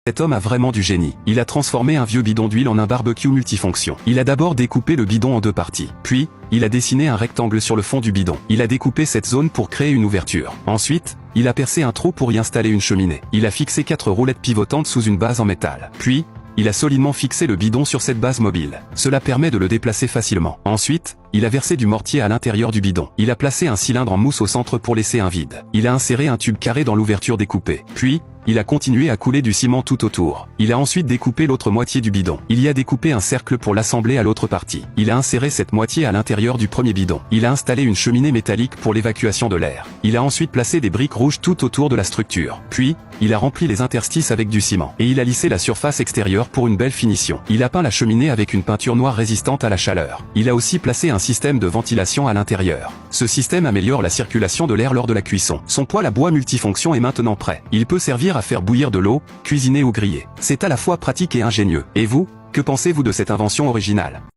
Cet homme a vraiment du génie. Il a transformé un vieux bidon d'huile en un barbecue multifonction. Il a d'abord découpé le bidon en deux parties. Puis, il a dessiné un rectangle sur le fond du bidon. Il a découpé cette zone pour créer une ouverture. Ensuite, il a percé un trou pour y installer une cheminée. Il a fixé 4 roulettes pivotantes sous une base en métal. Puis, il a solidement fixé le bidon sur cette base mobile. Cela permet de le déplacer facilement. Ensuite, il a versé du mortier à l'intérieur du bidon. Il a placé un cylindre en mousse au centre pour laisser un vide. Il a inséré un tube carré dans l'ouverture découpée. Puis, il a continué à couler du ciment tout autour. Il a ensuite découpé l'autre moitié du bidon. Il y a découpé un cercle pour l'assembler à l'autre partie. Il a inséré cette moitié à l'intérieur du premier bidon. Il a installé une cheminée métallique pour l'évacuation de l'air. Il a ensuite placé des briques rouges tout autour de la structure. Puis, il a rempli les interstices avec du ciment. Et il a lissé la surface extérieure pour une belle finition. Il a peint la cheminée avec une peinture noire résistante à la chaleur. Il a aussi placé un système de ventilation à l'intérieur. Ce système améliore la circulation de l'air lors de la cuisson. Son poêle à bois multifonction est maintenant prêt. Il peut servir à faire bouillir de l'eau, cuisiner ou griller. C'est à la fois pratique et ingénieux. Et vous, que pensez-vous de cette invention originale ?